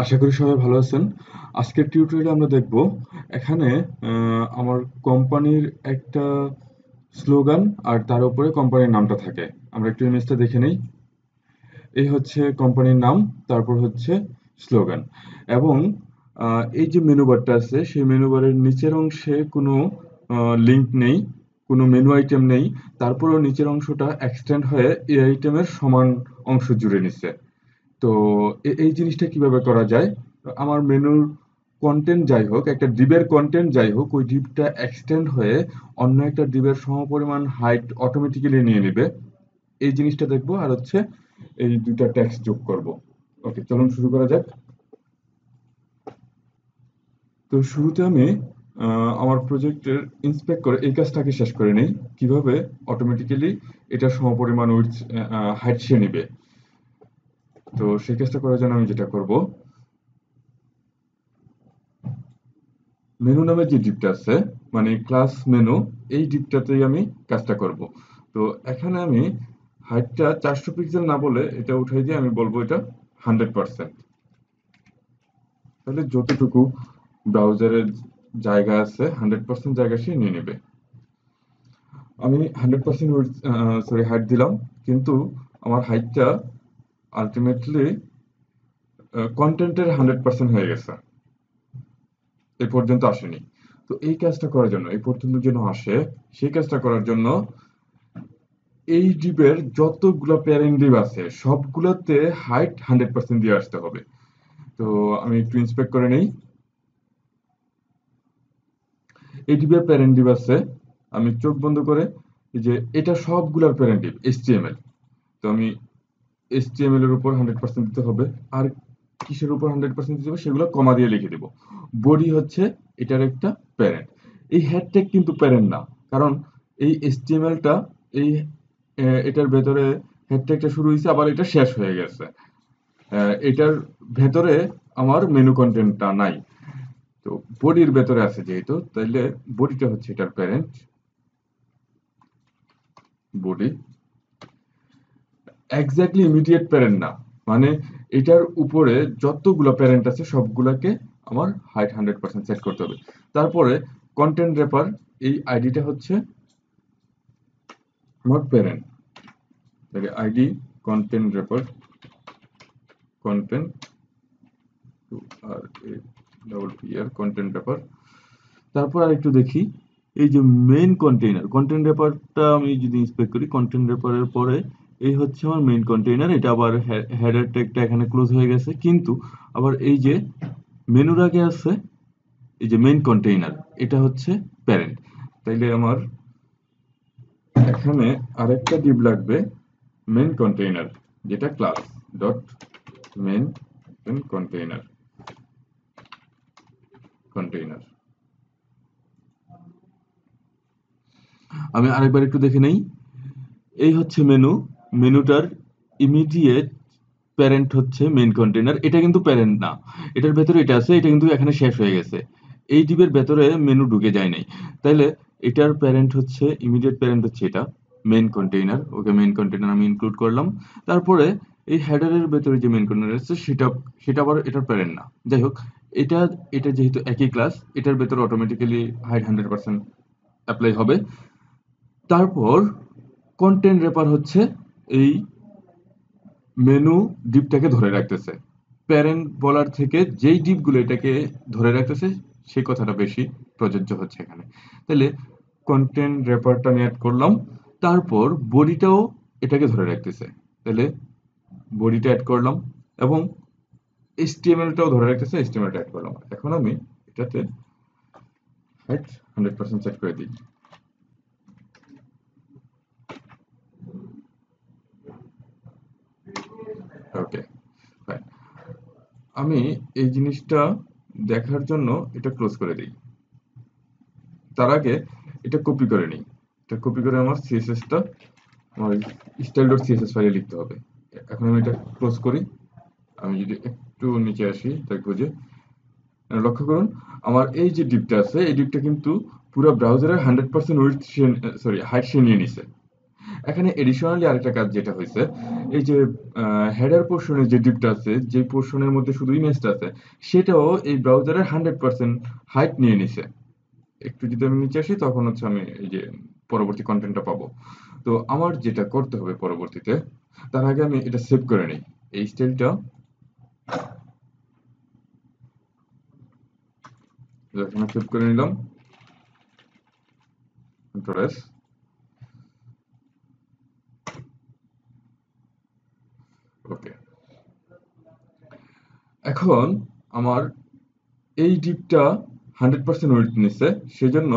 আশা করি সবাই ভালো আছেন। আজকের টিউটোরিয়ালে আমরা দেখব এখানে আমার কোম্পানির একটা স্লোগান আর তার উপরে কোম্পানির নামটা থাকে। আমরা একটু ইমেজটা দেখে নেই। এই হচ্ছে কোম্পানির নাম, তারপর হচ্ছে স্লোগান এবং এই যে মেনু বারটা আছে সেই মেনু বারের নিচের অংশে কোনো লিংক নেই, কোনো মেনু আইটেম নেই। তারপরেও নিচের অংশটা এক্সটেন্ড হয়ে এই আইটেমের সমান অংশ জুড়ে নিচ্ছে। তো এই জিনিসটা কিভাবে করা যায়? আমার মেনুর কন্টেন্ট যাই হোক, একটা ডিবের কন্টেন্ট যাই হোক, ওই ডিবটা এক্সটেন্ড হয়ে অন্য একটা ডিবের সমপরিমাণ হাইট অটোমেটিক্যালি নিয়ে নেবে। এই জিনিসটা দেখবো আর হচ্ছে এই দুইটা টেক্সট যোগ করব। ওকে, চলুন শুরু করা যাক। তো শুরুতে আমি আমার প্রজেক্টের ইন্সপেক্ট করে এই কাজটাকে শেষ করে নেই, কিভাবে অটোমেটিক্যালি এটা সমপরিমাণ উইডথ হাইট সে নিবে। তো সেই কাজটা করার জন্য আমি যেটা করব, মেনু নামে যে ডিপটা আছে, মানে ক্লাস মেনু, এই ডিপটাতেই আমি কাজটা করব। তো এখানে আমি হাইটটা 400 পিক্সেল না বলে এটা উঠাই দিয়ে আমি বলবো এটা 100%। তাহলে যতটুকু ব্রাউজারের জায়গা আছে 100% জায়গা সে নিয়ে নেবে। আমি 100% হাইট দিলাম, কিন্তু আমার হাইটটা আলটিমেটলি কন্টেন্টের 100% হয়ে গেছে, এই পর্যন্ত আসেনি। তো এই কাজটা করার জন্য, এই পর্যন্ত যেন আসে, সেই কাজটা করার জন্য এই ডিবের যতগুলো প্যারেন্ট ডিব আছে সবগুলোতে হাইট 100% দিয়ে আসতে হবে। তো আমি একটু ইন্সপেক্ট করে নেই। এই ডিবের প্যারেন্ট ডিব আছে, আমি চোখ বন্ধ করে এই যে এটা সবগুলোর প্যারেন্ট ডিব HTML। তো আমি HTML এর উপর 100% দিতে হবে। আর কিসের উপর 100% দিতে হবে সেগুলো কমা দিয়ে লিখে দিব। বডি হচ্ছে এটার একটা প্যারেন্ট। এই হেড ট্যাগ কিন্তু প্যারেন্ট না, কারণ এই HTML-টা এই এটার ভেতরে হেড ট্যাগটা শুরু হয়েছে, আবার এটা শেষ হয়ে গেছে। এটার ভেতরে আমার মেনু কন্টেন্টটা নাই। তো বডির ভেতরে আছে যেহেতু, তাইলে বডিটা হচ্ছে এটার parent. Body exactly immediate parent না, মানে এটার উপরে যতগুলো প্যারেন্ট আছে সবগুলাকে আমার হাইট 100% সেট করতে হবে। তারপরে কন্টেন্ট র্যাপার, এই আইডিটা হচ্ছে আমার প্যারেন্ট। তাহলে আইডি কন্টেন্ট র্যাপার, কন্টেন্ট আর double P R content wrapper. তারপর আর একটু দেখি, এই যে মেইন কন্টেইনার, কন্টেন্ট র্যাপারটা আমি যদি ইন্সপেক্ট করি, কন্টেন্ট র্যাপারের পরে এই হচ্ছে আমার মেইন কন্টেইনার। এটা আবার হেডার ট্যাগটা এখানে ক্লোজ হয়ে গেছে, কিন্তু আবার এই যে মেনুর আগে আছে এই যে মেইন কন্টেইনার, এটা হচ্ছে প্যারেন্ট। তাইলে আমার এখানে আরেকটা ডিভ লাগবে, মেইন কন্টেইনার, যেটা class dot main container container. আমি আরেকবার একটু দেখে নেই। এই হচ্ছে মেনু, মেনুটার ইমিডিয়েট প্যারেন্ট হচ্ছে মেইন কন্টেইনার। এটা কিন্তু প্যারেন্ট না, এটার ভেতরে এটা আছে, এটা কিন্তু এখানে শেষ হয়ে গেছে। এই ডিবের ভেতরে মেনু ঢুকে যায় নাই। তাইলে এটার প্যারেন্ট হচ্ছে, ইমিডিয়েট প্যারেন্ট হচ্ছে এটা মেইন কন্টেইনার। ওকে, মেইন কন্টেইনার আমি ইনক্লুড করলাম। তারপরে এই হেডারের ভেতরে যে মেইন কন্টেইনার আছে সেটা সেটা আবার এটার প্যারেন্ট না। যাই হোক, এটা এটা যেহেতু একই ক্লাস, এটার ভেতরে অটোমেটিক্যালি হাইট 100% অ্যাপ্লাই হবে। তারপর কন্টেন্ট র্যাপার হচ্ছে এই মেনু ডিপটাকে ধরে রাখতেছে। প্যারেন্ট বলার থেকে যেই ডিপগুলো এটাকে ধরে রাখতেছে সেই কথাটা বেশি প্রযোজ্য হচ্ছে এখানে। তাহলে কন্টেন্ট র্যাপারটা আমি অ্যাড করলাম। তারপর বডিটাও এটাকে ধরে রাখতেছে, তাহলে বডিটা অ্যাড করলাম এবং HTML-টাও ধরে রাখতেছে, HTML-টা অ্যাড করলাম। এখন আমি এটাতে হাইট 100% সেট করে দিই। ওকে, ফাইন। আমি এই জিনিসটা দেখার জন্য এটা ক্লোজ করে দিই। তার আগে এটা কপি করে নিই। এটা কপি করে আমার সিএসএসটা আমার style.css ফাইলে লিখতে হবে। এখন আমি এটা ক্লোজ করি। আমি যদি একটু নিচে আসি দেখবো যে, লক্ষ্য করুন আমার এই যে ডিপটা আছে এই ডিপটা কিন্তু পুরো ব্রাউজারের 100% উইডথ হাইট সে নিয়ে নিছে। এখানে এডিশনালি আরেকটা কাজ যেটা হয়েছে, এই যে হেডার পোর্শনের যে ডিপটা আছে, যে পোর্শনের মধ্যে শুধু ইমেজটা আছে, সেটাও এই ব্রাউজারের 100% হাইট নিয়ে নিছে। একটু যদি আমি নিচে আসি তখন হচ্ছে আমি এই যে পরবর্তী কন্টেন্টটা পাবো। তো আমার যেটা করতে হবে পরবর্তীতে, তার আগে আমি এটা সেভ করে নিই। এই স্টাইলটা এখানে সেভ করে নিলাম, কন্ট্রোল এস। ওকে, এখন আমার এই ডিপটা 100% ওয়েট নিচ্ছে, সেজন্য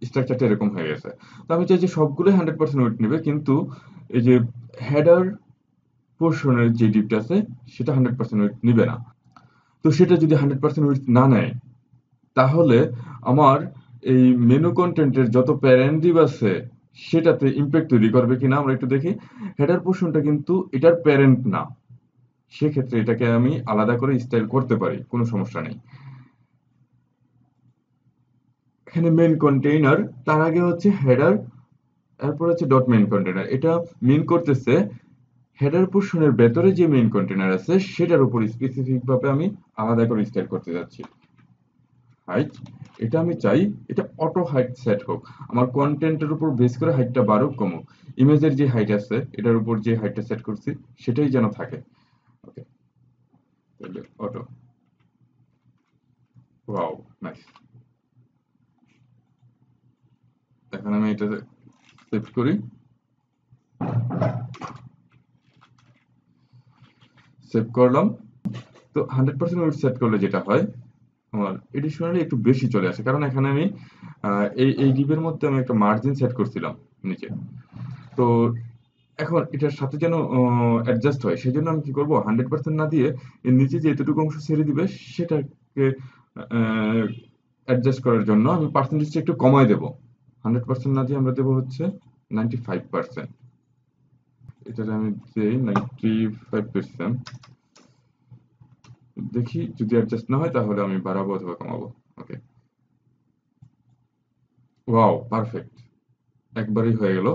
স্ট্রাকচারটা এরকম হয়ে গেছে। তো আমি চাই যে সবগুলোই 100% ওয়েট নেবে, কিন্তু এই যে হেডার পোর্শনের যে ডিপটা আছে সেটা 100% ওয়েট নিবে না। তো সেটা যদি 100% ওয়েট না নেয়, তাহলে আমার এই মেনু কন্টেন্টের যত প্যারেন্ট ডিভ আছে সেটাতে ইম্প্যাক্ট তৈরি করবে কিনা আমরা একটু দেখি। হেডার পোর্শনটা কিন্তু এটার প্যারেন্ট না, সেক্ষেত্রে এটাকে আমি আলাদা করে স্টাইল করতে পারি, কোনো সমস্যা নেই। এখানে মেন কন্টেইনার, তার আগে হচ্ছে হেডার, এরপর হচ্ছে ডট মেইন কন্টেইনার। এটা মিন করতেছে হেডার পোর্শনের ভেতরে যে মেইন কন্টেইনার আছে সেটার উপর স্পেসিফিক ভাবে আমি আলাদা করে স্টাইল করতে যাচ্ছি। হাইট, এটা আমি চাই এটা অটো হাইট সেট হোক, আমার কন্টেন্টের উপর বেস করে হাইটটা বাড়ুক কমুক, ইমেজের যে হাইট আছে এটার উপর যে হাইটটা সেট করছি সেটাই যেন থাকে। ওকে, তাহলে অটো। Wow, nice. এখন আমি এটা সেভ করি, সেভ করলাম। তো 100% ওয়েট সেট করলে যেটা হয়, আমার এডিশনালি একটু বেশি চলে আসে, কারণ এখানে আমি এই ডিপের মধ্যে আমি একটা মার্জিন সেট করছিলাম নিচে। তো এখন এটার সাথে যেন অ্যাডজাস্ট হয়, সেজন্য আমি কি করব, 100% না দিয়ে এর নিচে যে এতটুকু অংশ ছেড়ে দিবে সেটাকে অ্যাডজাস্ট করার জন্য আমি পার্সেন্টেজটা একটু কমায় দেব। 100% না দিয়ে আমরা দেবো হচ্ছে 95%। এটাতে আমি দিই 95%। দেখি যদি অ্যাডজাস্ট না হয় তাহলে আমি বাড়াবো অথবা কমাবো। ওকে, ওয়াও, পারফেক্ট, একবারই হয়ে গেল।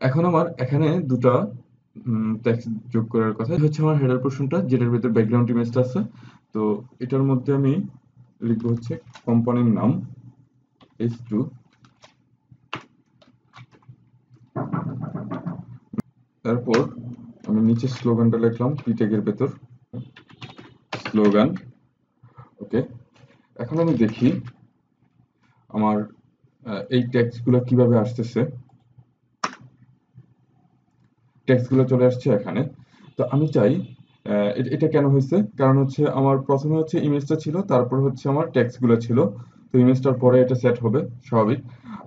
এখন আমার এখানে দুটা টেক্সট যোগ করার কথা। এটা হচ্ছে আমার হেডার পোর্শনটা, যেটার ভিতরে ব্যাকগ্রাউন্ড ইমেজটা আছে। তো এটার মধ্যে আমি লিখবো হচ্ছে কোম্পানির নাম H2। তারপর আমি নিচে স্লোগানটা লিখলাম পি ট্যাগের ভেতর, স্লোগান। ওকে, এখন আমি দেখি আমার এই টেক্সটগুলো কিভাবে আসতেছে। টেক্সটগুলো চলে আসছে এখানে। তো আমি চাই এটা কেন হয়েছে, কারণ হচ্ছে আমার প্রথমে হচ্ছে ইমেজটা ছিল, তারপর হচ্ছে আমার টেক্সটগুলো ছিল। তো ইমেজটার পরে এটা সেট হবে স্বাভাবিক।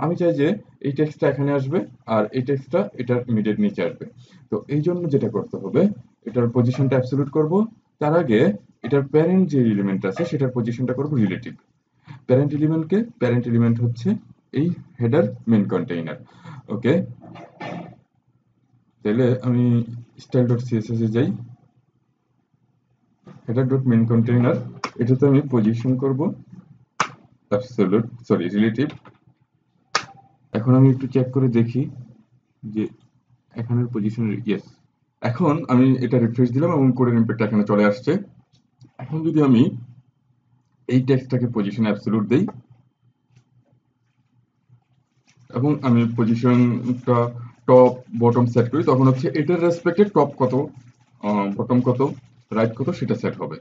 আমি চাই যে এই টেক্সটটা এখানে আসবে আর এই টেক্সটটা এটার ইমিডিয়েট নিচে আসবে। তো এই জন্য যেটা করতে হবে, এটার পজিশনটা অ্যাবসলিউট করব। তার আগে এটার প্যারেন্ট যে এলিমেন্ট আছে সেটার পজিশনটা করব রিলেটিভ। প্যারেন্ট এলিমেন্ট হচ্ছে এই হেডার মেইন কন্টেইনার। ওকে, তাহলে আমি স্টাইল ডট সিএসএস এ যাই, হেডার ডট মেইন কন্টেইনার, এটাতে আমি পজিশন করব অ্যাবসলিউট, সরি রিলেটিভ। এখন আমি একটু চেক করে দেখি যে এখানের পজিশন ইয়েস। এখন আমি এটা রিফ্রেশ দিলাম এবং কোডের ইম্প্যাক্ট এখানে চলে আসছে। এখন যদি আমি এই টেক্সটটাকে পজিশন অ্যাবসলিউট দেই এবং আমি পজিশনটা টপ বটম সেট করি, তখন হচ্ছে এটার রেসপেক্টে টপ কত, বটম কত, রাইট কত সেটা সেট হবে।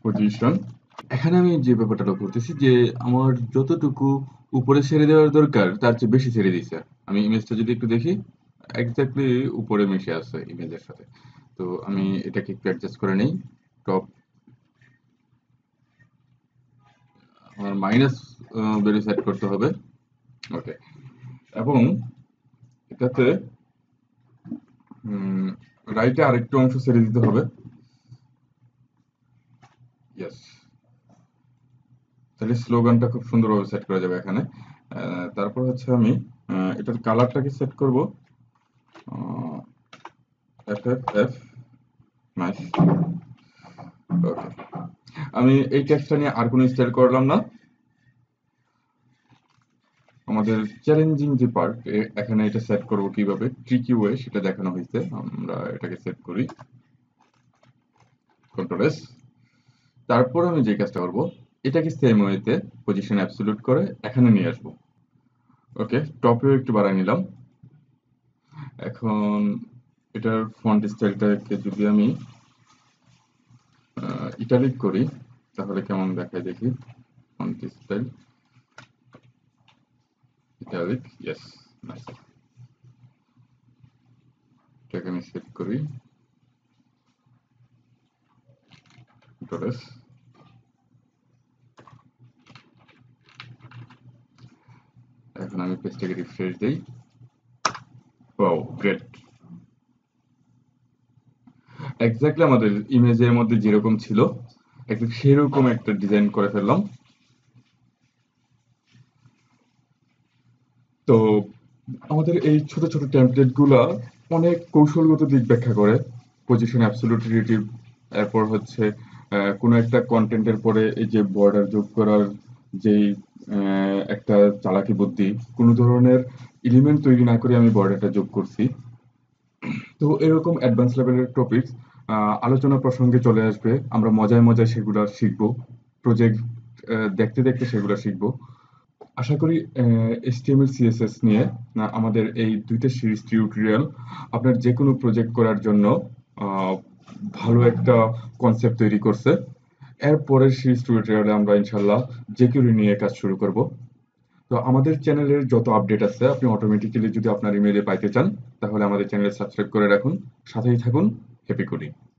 পজিশন, এখানে আমি যে ব্যাপারটা লক্ষ্য করতেছি যে আমার যতটুকু উপরে ছেড়ে দেওয়ার দরকার তার চেয়ে বেশি ছেড়ে দিছে। আমি ইমেজটা যদি একটু দেখি, এক্স্যাক্টলি উপরে মিশে আছে ইমেজের সাথে। তো আমি এটাকে একটু অ্যাডজাস্ট করে নেই। টপ আমার মাইনাস ভ্যালু সেট করতে হবে। ওকে, এবং এটাতে রাইটে আরেকটু অংশ ছেড়ে দিতে হবে। ইয়েস, তাহলে স্লোগানটা খুব সুন্দরভাবে সেট করা যাবে এখানে। তারপর হচ্ছে আমি এটার কালারটাকে সেট করব FFF, নাইস। ওকে, আমি এই টেক্সটটা নিয়ে আর কোনো স্টাইল করলাম না। আমাদের চ্যালেঞ্জিং যে পার্ট, এখানে এটা সেট করব কিভাবে, ট্রিকি ওয়ে সেটা দেখানো হয়েছে। আমরা এটাকে সেট করি, কন্ট্রোল এস। তারপর আমি যে কাজটা করব, এটাকে সেম ওয়েতে পজিশন অ্যাবসলিউট করে এখানে নিয়ে আসবো। ওকে, টপেও একটু বাড়ায় নিলাম। এখন এটার ফন্ট স্টাইলটাকে যদি আমি ইটালিক করি তাহলে কেমন দেখায় দেখি। Font style italic, yes, nice. এটাকে আমি সেভ করি, কন্ট্রোল এস। এখন আমি পেজটাকে রিফ্রেশ দেই। Wow, great. এক্স্যাক্টলি আমাদের ইমেজের মধ্যে যেরকম ছিল একদম সেরকম একটা ডিজাইন করে ফেললাম। তো আমাদের এই ছোট ছোট টেমপ্লেট গুলা অনেক কৌশলগত দিক ব্যাখ্যা করে। পজিশন অ্যাবসলিউট রিলেটিভ, এরপর হচ্ছে কোনো একটা কন্টেন্টের পরে এই যে বর্ডার যোগ করার যেই একটা চালাকি বুদ্ধি, কোনো ধরনের এলিমেন্ট তৈরি না করে আমি বর্ডারটা যোগ করছি। তো এরকম অ্যাডভান্স লেভেলের টপিক আলোচনা প্রসঙ্গে চলে আসবে, আমরা মজায় মজায় সেগুলো শিখবো, প্রজেক্ট দেখতে দেখতে সেগুলো শিখবো। আশা করি HTML CSS নিয়ে আমাদের এই 2টা সিরিজ টিউটোরিয়াল আপনার যে কোনো প্রজেক্ট করার জন্য আহ, ভালো একটা কনসেপ্ট তৈরি করছে। এর পরের সিরিজ টিউটোরিয়ালে আমরা ইনশাল্লাহ jQuery নিয়ে কাজ শুরু করব। তো আমাদের চ্যানেলের যত আপডেট আছে আপনি অটোমেটিক্যালি যদি আপনার ইমেইলে পাইতে চান তাহলে আমাদের চ্যানেল সাবস্ক্রাইব করে রাখুন, সাথেই থাকুন। Happy coding.